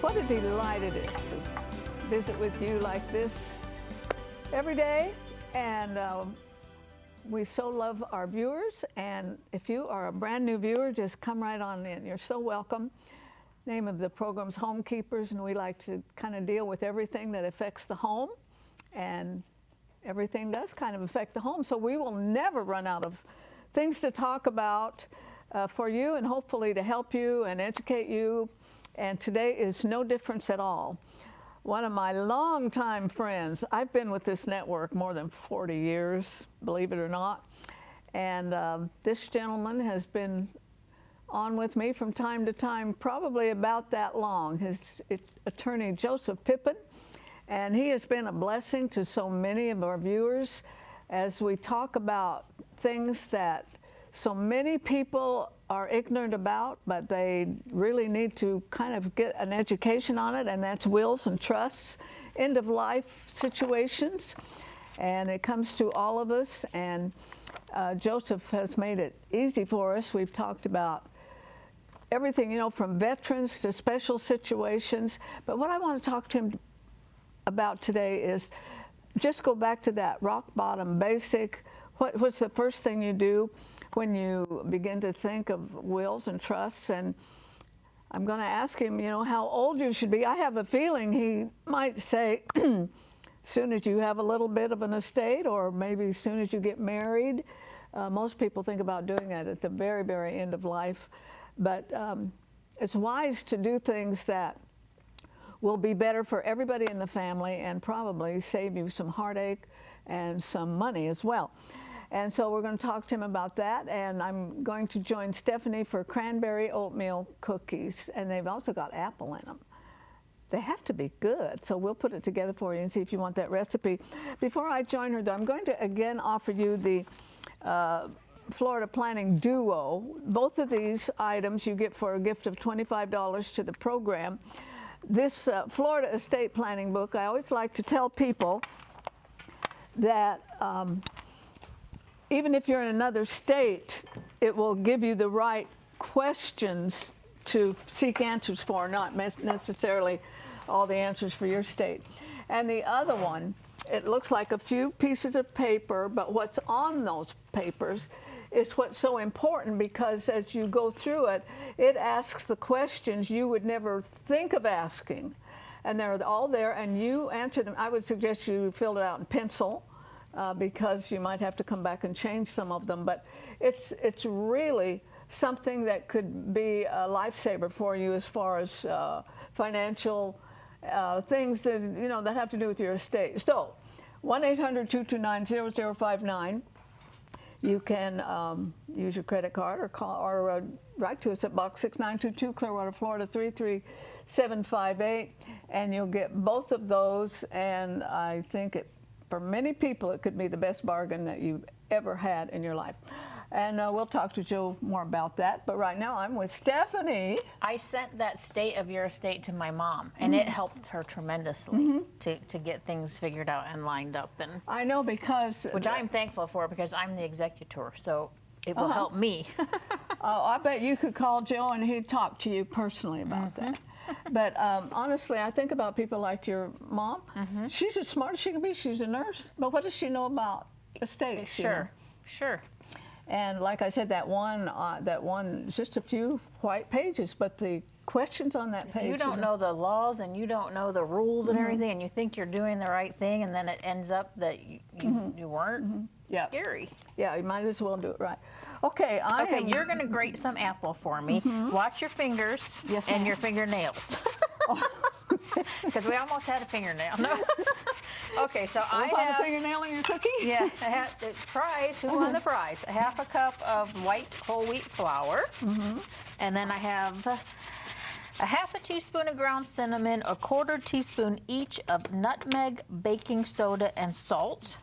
What a delight it is to visit with you like this every day. And we so love our viewers. And if you are a brand new viewer, just come right on in. You're so welcome. Name of the program's Homekeepers, and we like to kind of deal with everything that affects the home. And everything does kind of affect the home. So we will never run out of things to talk about for you, and hopefully to help you and educate you. And today is no difference at all. One of my longtime friends, I've been with this network more than 40 years, believe it or not. And this gentleman has been on with me from time to time, probably about that long. His attorney, Joseph Pippen. And he has been a blessing to so many of our viewers as we talk about things that so many people are ignorant about, but they really need to kind of get an education on it, and that's wills and trusts, end of life situations. And it comes to all of us, and Joseph has made it easy for us. We've talked about everything, you know, from veterans to special situations. But what I want to talk to him about today is just go back to that rock bottom basic. What's the first thing you do when you begin to think of wills and trusts? And I'm going to ask him, you know, how old you should be. I have a feeling he might say soon as you have a little bit of an estate, or maybe as soon as you get married. Most people think about doing that at the very, very end of life. But it's wise to do things that will be better for everybody in the family and probably save you some heartache and some money as well. And so we're going to talk to him about that, and I'm going to join Stephanie for cranberry oatmeal cookies, and they've also got apple in them. They have to be good, so we'll put it together for you and see if you want that recipe. Before I join her, though, I'm going to again offer you the Florida Planning Duo. Both of these items you get for a gift of $25 to the program. This Florida estate planning book, I always like to tell people that even if you're in another state, it will give you the right questions to seek answers for, not necessarily all the answers for your state. And the other one, it looks like a few pieces of paper, but what's on those papers is what's so important, because as you go through it, it asks the questions you would never think of asking. And they're all there, and you answer them. I would suggest you fill it out in pencil, because you might have to come back and change some of them. But it's really something that could be a lifesaver for you as far as financial things that, you know, that have to do with your estate. So 1-800-229-0059. You can use your credit card or call or write to us at Box 6922, Clearwater, Florida 33758, and you'll get both of those. And I think for many people, it could be the best bargain that you've ever had in your life. And we'll talk to Joe more about that. But right now, I'm with Stephanie. I sent that state of your estate to my mom, and it helped her tremendously to get things figured out and lined up. And I know, because which I'm thankful for, because I'm the executor, so it will help me. Oh, I bet you could call Joe and he'd talk to you personally about that. But honestly, I think about people like your mom. She's as smart as she can be. She's a nurse. But what does she know about estates? Sure. And like I said, that one is just a few white pages, but the questions on that page. You don't know the laws, and you don't know the rules and everything, and you think you're doing the right thing, and then it ends up that you weren't. Yeah. Scary. Yeah, you might as well do it right. Okay, you're going to grate some apple for me. Watch your fingers and your fingernails. Because we almost had a fingernail. No. Okay, so I have a fingernail in your cookie? Yeah, I have fries. Who won the fries? A half a cup of white whole wheat flour. And then I have a half a teaspoon of ground cinnamon, a 1/4 teaspoon each of nutmeg, baking soda, and salt.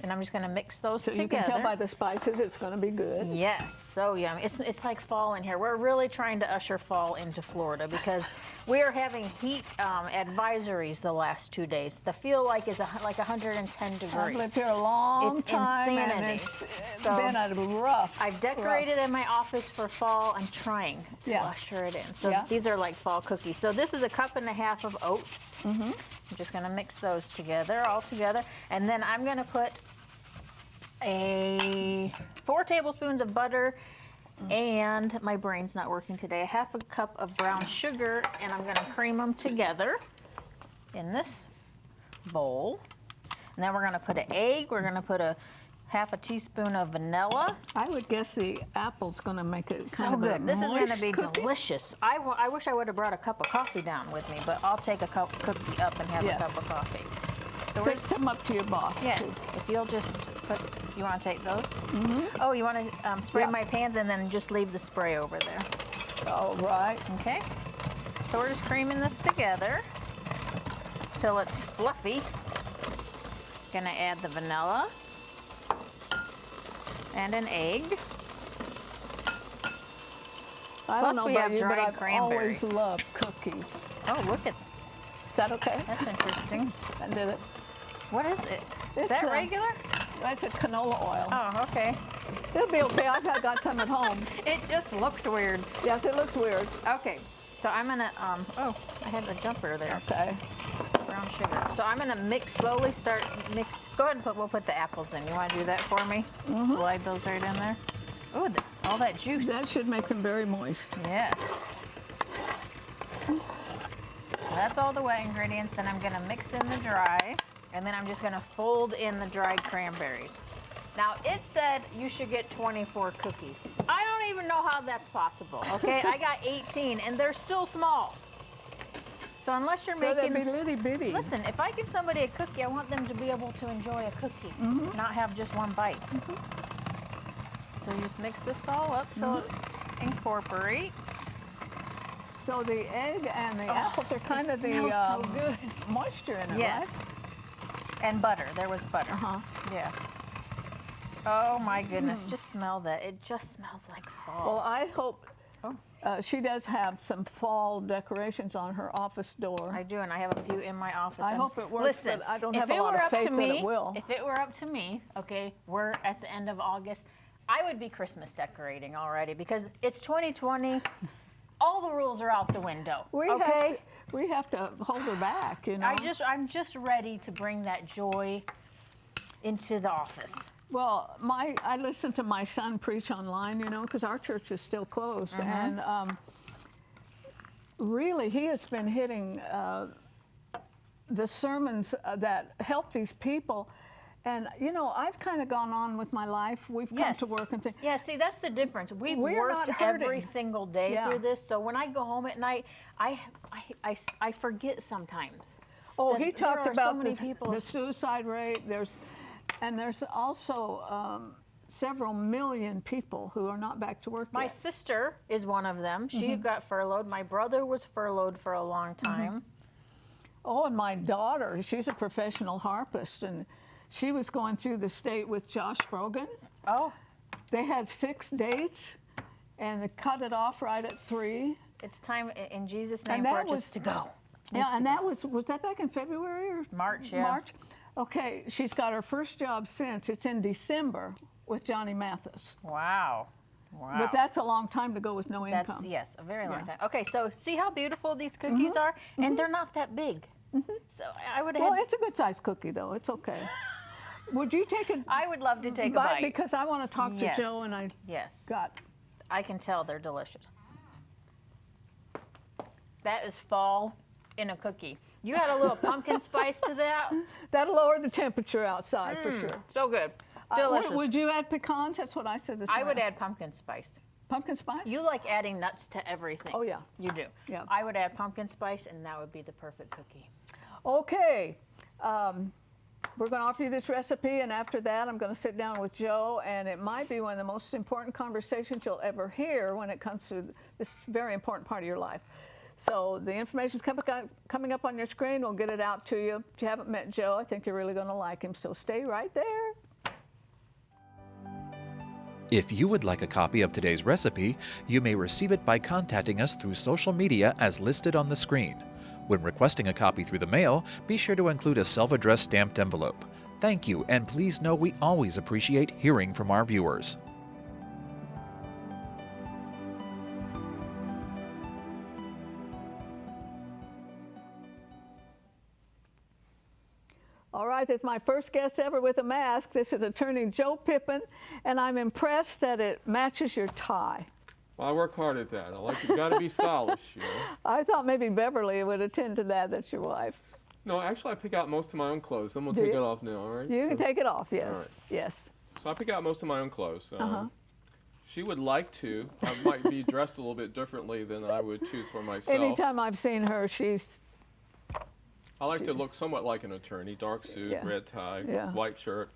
And I'm just going to mix those So together. you can tell by the spices it's going to be good. Yes, so yummy. It's like fall in here. We're really trying to usher fall into Florida because we are having heat advisories the last 2 days. The feel like is like 110 degrees. I've lived here a long It's time, insanity. and it's So been a rough. I've decorated in my office for fall. I'm trying to Yeah. usher it in. So Yeah. these are like fall cookies. So this is a 1.5 cups of oats. I'm just going to mix those together, all together. And then I'm going to put 4 tablespoons of butter, and my brain's not working today, 1/2 cup of brown sugar, and I'm going to cream them together in this bowl. And then we're going to put an egg. We're going to put a 1/2 teaspoon of vanilla. I would guess the apple's going to make it So kind of good. a This is going to moist be cookie. delicious. I wish I would have brought a cup of coffee down with me, but I'll take a cookie up and have Yes. a cup of coffee. So we're Take some up to your boss, yeah, too. if you'll just put, you want to take those? Oh, you want to spray Yeah. my pans and then just leave the spray over there. All right. Okay. So we're just creaming this together till it's fluffy. Gonna add the vanilla and an egg. I Plus don't know we about have you, but dried I've cranberries. always loved cookies. Oh, look at, Is that okay? that's interesting. I did it. What is it? Is It's, that regular? That's a canola oil. Oh, okay. It'll be okay. I've got some at home. It just looks weird. Yes, it looks weird. Okay, so I'm gonna, oh, I had the jumper there. Okay. Brown sugar. So I'm gonna slowly start mix. Go ahead and we'll put the apples in. You wanna do that for me? Slide those right in there. Ooh, all that juice. That should make them very moist. Yes. So that's all the wet ingredients. Then I'm gonna mix in the dry, and then I'm just gonna fold in the dried cranberries. Now, it said you should get 24 cookies. I don't even know how that's possible, okay? I got 18, and they're still small. So unless you're So they'd making... be litty bitty. Listen, if I give somebody a cookie, I want them to be able to enjoy a cookie, not have just one bite. So you just mix this all up so it incorporates. So the egg and the apples are kind of the smells so good. moisture in it, Yes. right? And butter. There was butter. Uh-huh. Yeah. Oh my goodness, just smell that. It just smells like fall. Well, I hope Oh. she does have some fall decorations on her office door. I do, and I have a few in my office. I and hope it works, listen, but I don't if have a it lot were of up to faith that me, it will. If it were up to me, okay, we're at the end of August, I would be Christmas decorating already because it's 2020. All the rules are out the window. Okay? We have to hold her back, you know. I'm just ready to bring that joy into the office. Well, I listen to my son preach online, you know, because our church is still closed, and really he has been hitting the sermons that help these people. And, you know, I've kind of gone on with my life. We've come to work and things. Yeah, see, that's the difference. We've We're worked not every hurting. single day Yeah. through this, so when I go home at night, I forget sometimes. Oh, that he there talked are so about many people. the suicide rate. There's also several million people who are not back to work My yet. sister is one of them. She got furloughed. My brother was furloughed for a long time. Oh, and my daughter, she's a professional harpist, and she was going through the state with Josh Brogan. Oh, They had 6 dates, and they cut it off right at 3. it's time in Jesus' name And for that it just to go. Yeah, and that was that back in February or March, yeah. March? Okay, she's got her first job since. It's in December with Johnny Mathis. Wow. Wow. But that's a long time to go with no That's, income. yes, a very long Yeah. time. Okay, so see how beautiful these cookies are? And they're not that big. So I would have Well, had, it's a good sized cookie though. It's okay. Would you take a I would love to take a bite? bite. Because I want to talk Yes. to Joe, and I Yes. got. I can tell they're delicious. That is fall in a cookie. You add a little pumpkin spice to that. That'll lower the temperature outside for sure. So good. Delicious. Would you add pecans? That's what I said this I morning. would add pumpkin spice. Pumpkin spice? You like adding nuts to everything. Oh, yeah. You do. Yeah. I would add pumpkin spice, and that would be the perfect cookie. Okay. We're going to offer you this recipe, and after that, I'm going to sit down with Joe, and it might be one of the most important conversations you'll ever hear when it comes to this very important part of your life. So the information's coming up on your screen. We'll get it out to you. If you haven't met Joe, I think you're really going to like him, so stay right there. If you would like a copy of today's recipe, you may receive it by contacting us through social media as listed on the screen. When requesting a copy through the mail, be sure to include a self-addressed stamped envelope. Thank you, and please know we always appreciate hearing from our viewers. All right, this is my first guest ever with a mask. This is Attorney Joe Pippen, and I'm impressed that it matches your tie. Well, I work hard at that. I like you got to be stylish, you know. I thought maybe Beverly would attend to that. That's your wife. No, actually, I pick out most of my own clothes. I'm gonna Do take you? it off now, all right? You can take it off, yes. All right. Yes. So I pick out most of my own clothes. She would like to. I might be dressed a little bit differently than I would choose for myself. Anytime I've seen her, she's. I like to look somewhat like an attorney: dark suit, Yeah. red tie, Yeah. white shirt.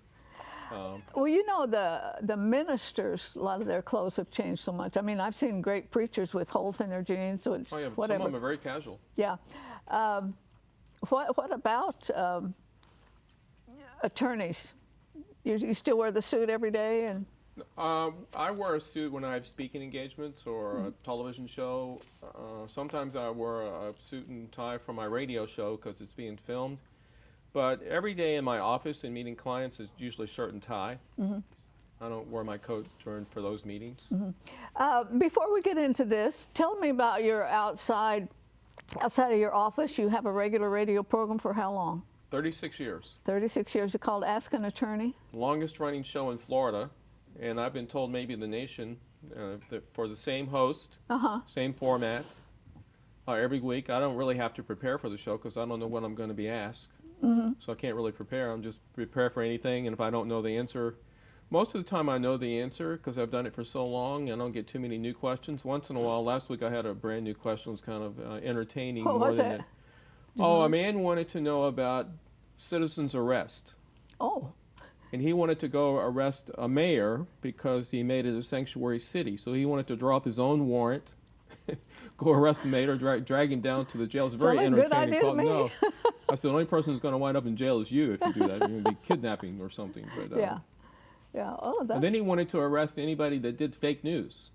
Well, you know, the ministers, a lot of their clothes have changed so much. I mean, I've seen great preachers with holes in their jeans, so it's Oh yeah, whatever. some of them are very casual. Yeah. What about attorneys? You still wear the suit every day? And I wear a suit when I have speaking engagements or a television show. Sometimes I wear a suit and tie for my radio show because it's being filmed. But every day in my office and meeting clients is usually shirt and tie. I don't wear my coat for those meetings. before we get into this, tell me about your outside of your office. You have a regular radio program for how long? 36 years. 36 years. It's called Ask an Attorney. Longest running show in Florida. And I've been told maybe the nation that for the same host, same format, every week. I don't really have to prepare for the show because I don't know what I'm going to be asked. So I can't really prepare. I'm just prepare for anything. And if I don't know the answer, most of the time I know the answer because I've done it for so long. I don't get too many new questions. Once in a while, last week I had a brand new question. It was kind of entertaining. What more was than it? Oh, a man wanted to know about citizens' arrest. Oh. And he wanted to go arrest a mayor because he made it a sanctuary city. So he wanted to draw up his own warrant, go arrest the mayor, drag him down to the jail. It's a very Sounds like a good entertaining idea to call. me. No, I said the only person who's going to wind up in jail is you if you do that. You're going to be kidnapping or something. But, Yeah. Yeah. Oh, that's. And then he wanted to arrest anybody that did fake news.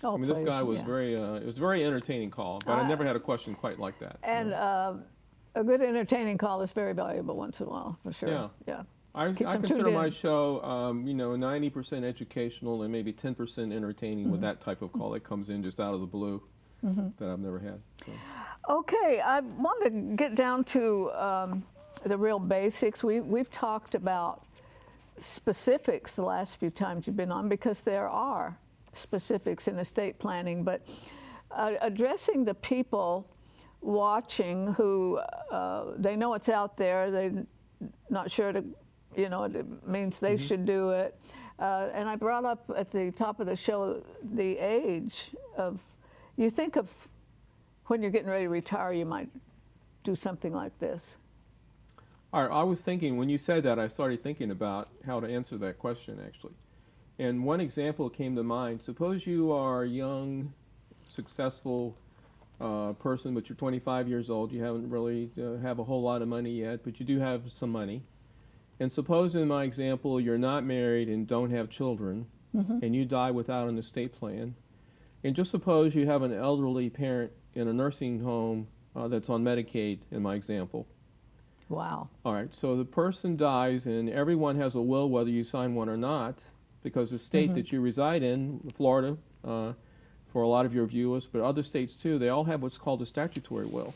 Oh, I mean, this please, guy was yeah. very. It was a very entertaining call, but I never had a question quite like that. And a good entertaining call is very valuable once in a while, for sure. Yeah. Yeah. I Keep them consider tuned my in. show, 90% educational and maybe 10% entertaining with that type of call that comes in just out of the blue that I've never had. So. Okay, I want to get down to the real basics. We've talked about specifics the last few times you've been on because there are specifics in estate planning, but addressing the people watching who they know it's out there, they're not sure to, it means they should do it. And I brought up at the top of the show the age of, you think of when you're getting ready to retire, you might do something like this. All right, I was thinking, when you said that, I started thinking about how to answer that question, actually. And one example came to mind. Suppose you are a young, successful person, but you're 25 years old. You haven't really have a whole lot of money yet, but you do have some money. And suppose in my example, you're not married and don't have children, and you die without an estate plan. And just suppose you have an elderly parent in a nursing home that's on Medicaid, in my example. Wow. All right, so the person dies, and everyone has a will, whether you sign one or not, because the state that you reside in, Florida, for a lot of your viewers, but other states too, they all have what's called a statutory will.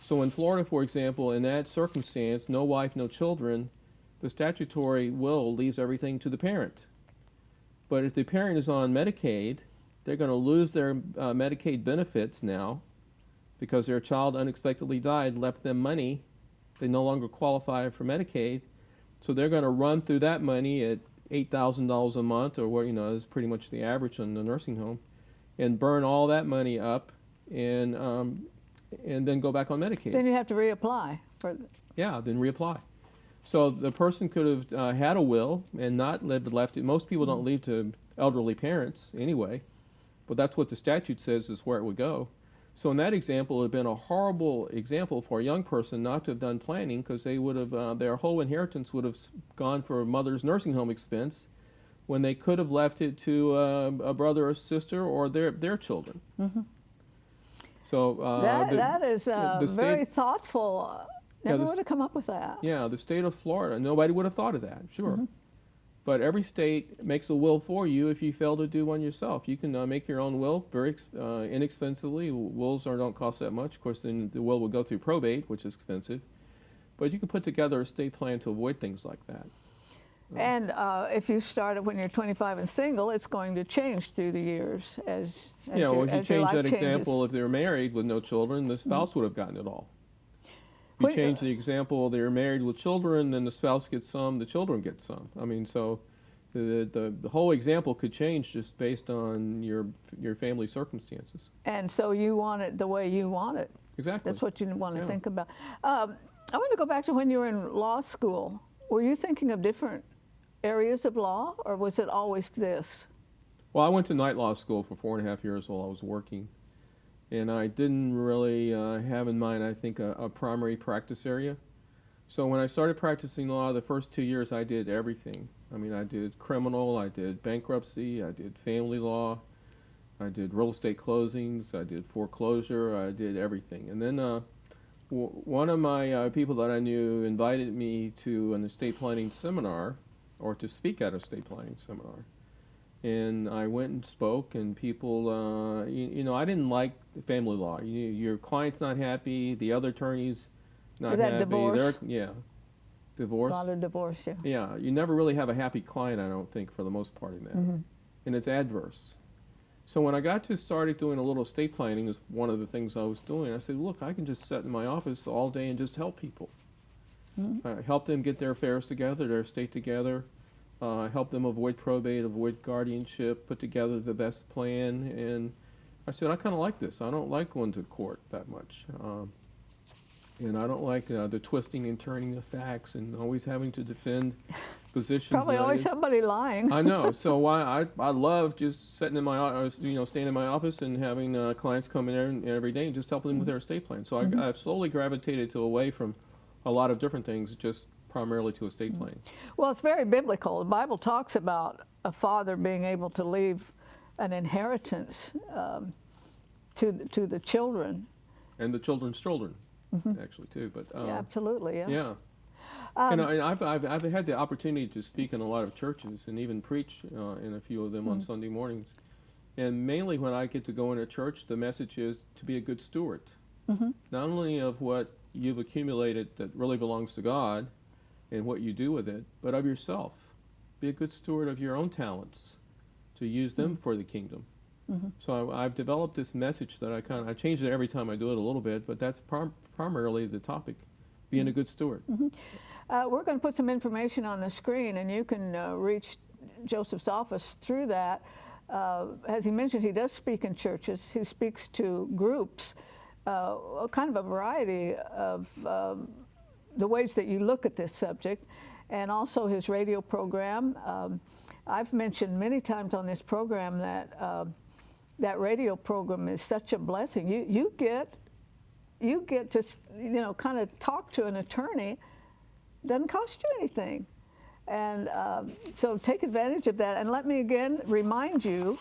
So in Florida, for example, in that circumstance, no wife, no children, the statutory will leaves everything to the parent. But if the parent is on Medicaid, they're going to lose their Medicaid benefits now because their child unexpectedly died, left them money. They no longer qualify for Medicaid. So they're going to run through that money at $8,000 a month, or what, is pretty much the average in the nursing home, and burn all that money up and then go back on Medicaid. Then you have to reapply for. Yeah, then reapply. So the person could have had a will and not left it. Most people don't leave to elderly parents anyway, but that's what the statute says is where it would go. So in that example, it would have been a horrible example for a young person not to have done planning, because they would have their whole inheritance would have gone for mother's nursing home expense, when they could have left it to a brother or sister or their children. So that is very state, thoughtful. Never would have come up with that. Yeah, the state of Florida, nobody would have thought of that, sure. But every state makes a will for you if you fail to do one yourself. You can make your own will very inexpensively. Wills don't cost that much. Of course, then the will will go through probate, which is expensive. But you can put together a state plan to avoid things like that. And if you started when you're 25 and single, it's going to change through the years as If you as your change life that changes. example, if they're married with no children, the spouse would have gotten it all. If you change the example, they're married with children, then the spouse gets some, the children get some. I mean, so the whole example could change just based on your family circumstances. And so you want it the way you want it. Exactly. That's what you want to think about. I want to go back to when you were in law school. Were you thinking of different areas of law, or was it always this? Well, I went to night law school for 4.5 years while I was working. And I didn't really have in mind, I think, a primary practice area. So when I started practicing law, the first 2 years I did everything. I mean, I did criminal, I did bankruptcy, I did family law, I did real estate closings, I did foreclosure, I did everything. And then one of my people that I knew invited me to an estate planning seminar, or to speak at a estate planning seminar. And I went and spoke, and people, you know, I didn't like family law. Your client's not happy, the other attorney's not happy. Divorce? Yeah, divorce. A lot of divorce, yeah. Yeah, you never really have a happy client, I don't think, for the most part in that. And it's adverse. So when I started doing a little estate planning, is one of the things I was doing. I said, look, I can just sit in my office all day and just help people. Help them get their affairs together, their estate together. Help them avoid probate, avoid guardianship, put together the best plan. And I said, I kind of like this. I don't like going to court that much. And I don't like the twisting and turning of facts and always having to defend positions. Probably always somebody lying. I know. So I love just sitting in my, staying in my office and having clients come in there every day and just helping them with their estate plan. So I've slowly gravitated away from a lot of different things, just primarily to estate planning. Well, it's very biblical. The Bible talks about a father being able to leave an inheritance to the children. And the children's children, actually, too. But Yeah, absolutely, yeah. yeah. And I've had the opportunity to speak in a lot of churches and even preach in a few of them on Sunday mornings. And mainly when I get to go in a church, the message is to be a good steward. Not only of what you've accumulated that really belongs to God and what you do with it, but of yourself. Be a good steward of your own talents to use them for the kingdom. So I've developed this message that I change it every time I do it a little bit, but that's primarily the topic, being a good steward. We're going to put some information on the screen, and you can reach Joseph's office through that. As he mentioned, he does speak in churches. He speaks to groups, kind of a variety of the ways that you look at this subject, and also his radio program. I've mentioned many times on this program that that radio program is such a blessing. You get to kind of talk to an attorney. Doesn't cost you anything, and so take advantage of that. And let me again remind you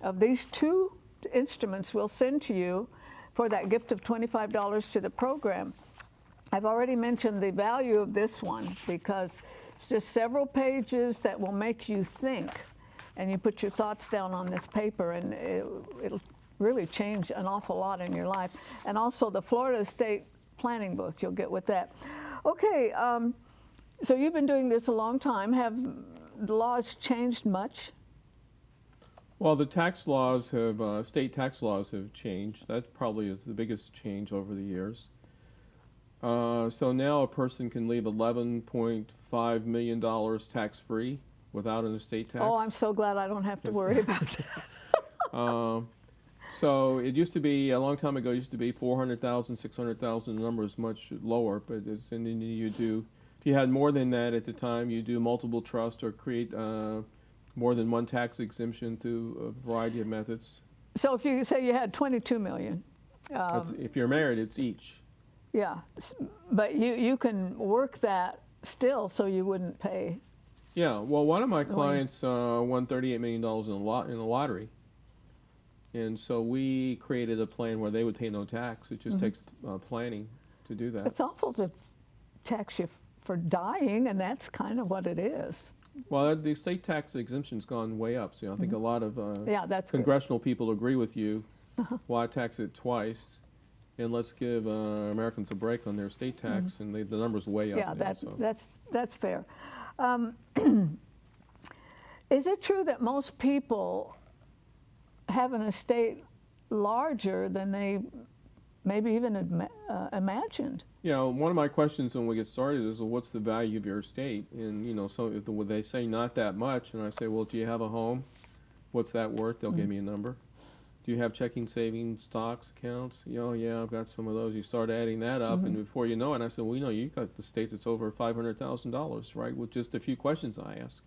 of these two instruments we'll send to you for that gift of $25 to the program. I've already mentioned the value of this one because it's just several pages that will make you think, and you put your thoughts down on this paper, and it'll really change an awful lot in your life. And also the Florida State Planning book you'll get with that. Okay, so you've been doing this a long time. Have the laws changed much? Well, the tax laws have, state tax laws have changed. That probably is the biggest change over the years. So now a person can leave $11.5 million tax-free without an estate tax. Oh, I'm so glad I don't have to worry about that. So it used to be, a long time ago, it used to be 400,000, 600,000. The number is much lower, but it's, and then you do, if you had more than that at the time, you do multiple trusts or create more than one tax exemption through a variety of methods. So if you say you had 22 million. If you're married, it's each. Yeah, but you can work that still so you wouldn't pay Yeah, well, one of my clients won $38 million in the lottery. And so we created a plan where they would pay no tax. It just takes planning to do that. It's awful to tax you for dying, and that's kind of what it is. Well, the estate tax exemption's gone way up. So I think a lot of Yeah, that's good. congressional people agree with you. Why tax it twice? And let's give Americans a break on their estate tax, and the number's way up. Yeah, now, that's fair. Is it true that most people have an estate larger than they maybe even imagined? Yeah, one of my questions when we get started is, well, what's the value of your estate? And, you know, so if they say not that much, and I say, well, do you have a home? What's that worth? They'll give me a number. Do you have checking, savings, stocks, accounts? You know, yeah, I've got some of those. You start adding that up, and before you know it, I said, well, you know, you got the estate that's over $500,000, right? With just a few questions I ask.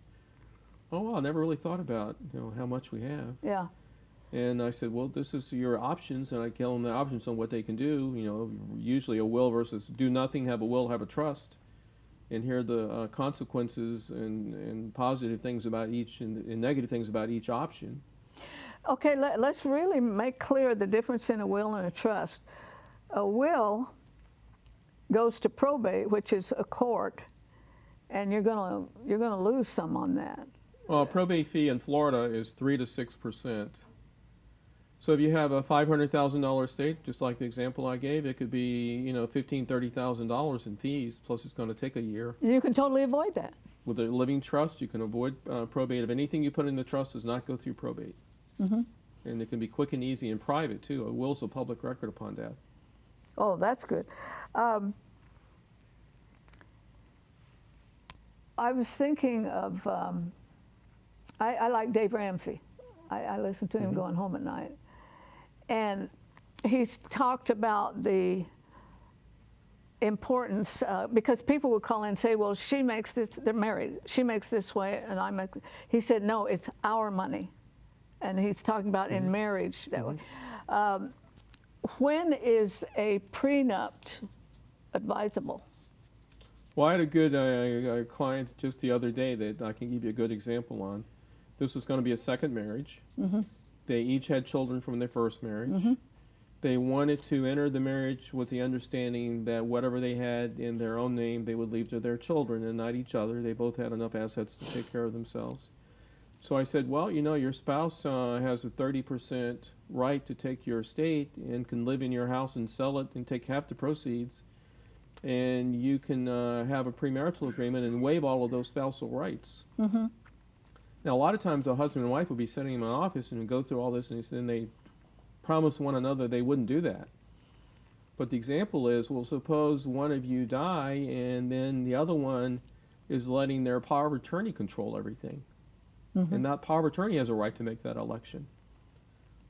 Oh, well, I never really thought about, you know, how much we have. Yeah. And I said, well, this is your options, and I tell them the options on what they can do. You know, usually a will versus do nothing, have a will, have a trust. And here are the consequences and positive things about each and negative things about each option. Okay, let's really make clear the difference in a will and a trust. A will goes to probate, which is a court, and you're gonna lose some on that. Well, probate fee in Florida is 3 to 6%. So if you have a $500,000 estate, just like the example I gave, it could be, you know, $15,000, $30,000 in fees. Plus, it's going to take a year. You can totally avoid that. With a living trust, you can avoid probate. If anything you put in the trust does not go through probate, and it can be quick and easy and private too. A will's a public record upon death. Oh, that's good. I was thinking of. I like Dave Ramsey. I listen to him going home at night. And he's talked about the importance, because people would call in and say, well, she makes this, they're married, she makes this way, and I make, he said, no, it's our money. And he's talking about in marriage that way. When is a prenup advisable? Well, I had a good client just the other day that I can give you a good example on. This was going to be a second marriage. They each had children from their first marriage. They wanted to enter the marriage with the understanding that whatever they had in their own name, they would leave to their children and not each other. They both had enough assets to take care of themselves. So I said, well, you know, your spouse has a 30% right to take your estate and can live in your house and sell it and take half the proceeds. And you can have a premarital agreement and waive all of those spousal rights. Now, a lot of times a husband and wife would be sitting in my office and go through all this, and then they promise one another they wouldn't do that. But the example is, well, suppose one of you die and then the other one is letting their power of attorney control everything. And that power of attorney has a right to make that election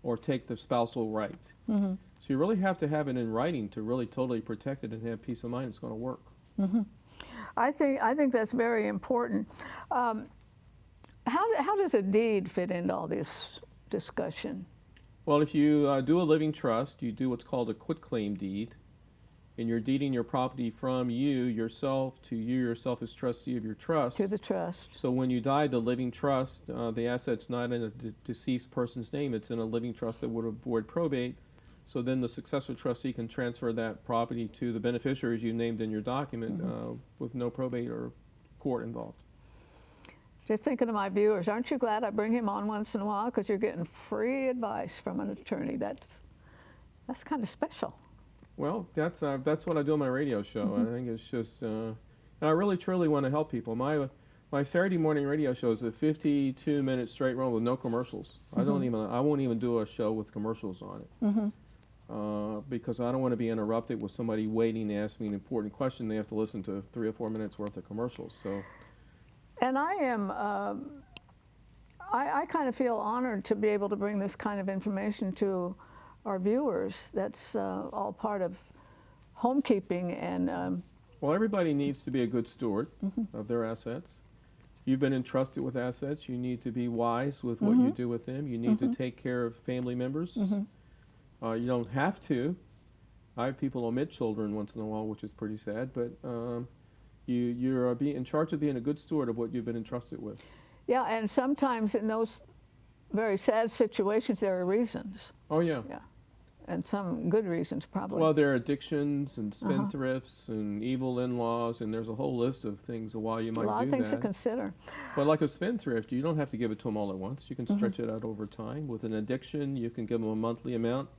or take the spousal right. So you really have to have it in writing to really totally protect it and have peace of mind it's going to work. I think that's very important. How does a deed fit into all this discussion? Well, if you do a living trust, you do what's called a quitclaim deed, and you're deeding your property from you yourself to you yourself as trustee of your trust. To the trust. So when you die, the living trust, the asset's not in a deceased person's name, it's in a living trust that would avoid probate. So then the successor trustee can transfer that property to the beneficiaries you named in your document with no probate or court involved. Just thinking of my viewers, aren't you glad I bring him on once in a while, because you're getting free advice from an attorney? That's kind of special. Well, that's what I do on my radio show. I think it's just, and I really truly want to help people. My Saturday morning radio show is a 52-minute straight run with no commercials. I won't even do a show with commercials on it. Because I don't want to be interrupted with somebody waiting to ask me an important question. They have to listen to 3 or 4 minutes worth of commercials. So. And I am, I kind of feel honored to be able to bring this kind of information to our viewers. That's all part of homekeeping. And well, everybody needs to be a good steward of their assets. You've been entrusted with assets. You need to be wise with what you do with them. You need to take care of family members. You don't have to. I have people omit children once in a while, which is pretty sad, but You're in charge of being a good steward of what you've been entrusted with. Yeah, and sometimes in those very sad situations, there are reasons. Oh, yeah. Yeah, and some good reasons probably. Well, there are addictions and spendthrifts and evil in-laws, and there's a whole list of things of why you might do that. A lot of things to consider. But like a spendthrift, you don't have to give it to them all at once. You can stretch it out over time. With an addiction, you can give them a monthly amount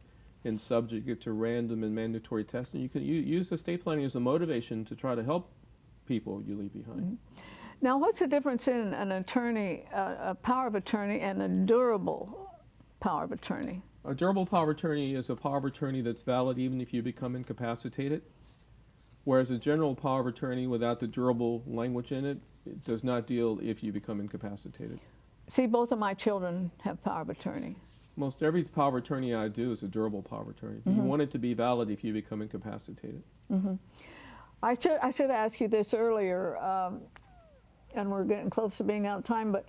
and subject it to random and mandatory testing. You can use estate planning as a motivation to try to help people you leave behind. Now, what's the difference in an attorney, a power of attorney, and a durable power of attorney? A durable power of attorney is a power of attorney that's valid even if you become incapacitated, whereas a general power of attorney without the durable language in it, it does not deal if you become incapacitated. See, both of my children have power of attorney. Most every power of attorney I do is a durable power of attorney. You want it to be valid if you become incapacitated. I should ask you this earlier, and we're getting close to being out of time, but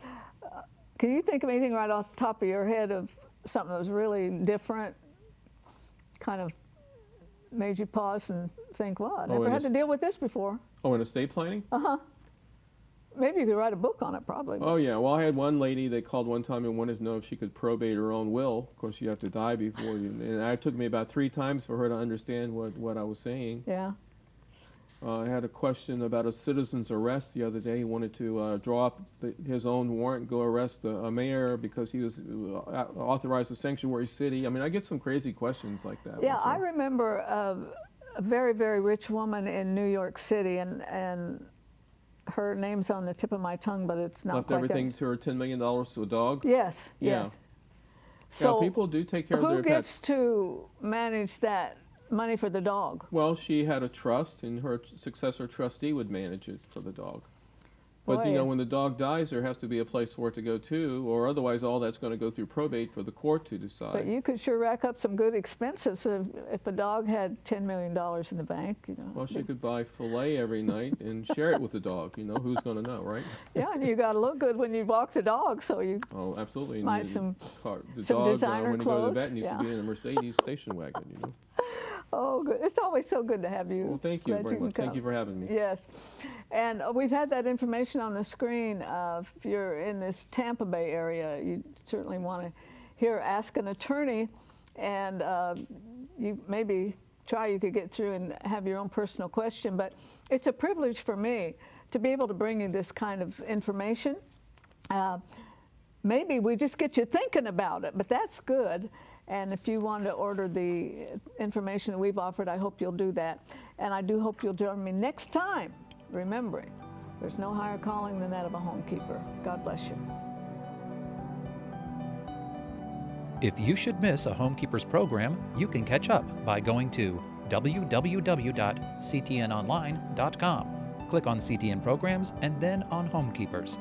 can you think of anything right off the top of your head of something that was really different, kind of made you pause and think, well, I never had to deal with this before? Oh, in estate planning? Maybe you could write a book on it, probably. Oh, yeah. Well, I had one lady that called one time and wanted to know if she could probate her own will. Of course, you have to die before you. And it took me about 3 times for her to understand what I was saying. Yeah. I had a question about a citizen's arrest the other day. He wanted to draw up his own warrant, go arrest a mayor because he was authorized a sanctuary city. I mean, I get some crazy questions like that. Yeah, I remember a very, very rich woman in New York City, and her name's on the tip of my tongue, but it's not left quite everything there. to her $10 million to a dog. Yes, Yeah. yes. So yeah, people do take care of their who pets. gets to manage that money for the dog? Well, she had a trust, and her successor trustee would manage it for the dog. But, Boy, when the dog dies, there has to be a place for it to go to, or otherwise all that's going to go through probate for the court to decide. But you could sure rack up some good expenses if a dog had $10 million in the bank, Well, she could buy filet every night and share it with the dog. Who's going to know, right? Yeah, and you got to look good when you walk the dog, so you Oh, absolutely. buy And some the some dog, designer when you go to the clothes, vet, needs yeah. to be in a Mercedes station wagon, Oh, good. It's always so good to have you. Well, thank you Glad very can much. Thank come. you for having me. Yes. And we've had that information on the screen. If you're in this Tampa Bay area, you certainly want to hear Ask an Attorney, and you maybe you could get through and have your own personal question. But it's a privilege for me to be able to bring you this kind of information. Maybe we just get you thinking about it, but that's good. And if you want to order the information that we've offered, I hope you'll do that. And I do hope you'll join me next time, remembering there's no higher calling than that of a homekeeper. God bless you. If you should miss a Homekeepers program, you can catch up by going to www.ctnonline.com. Click on CTN Programs and then on Homekeepers.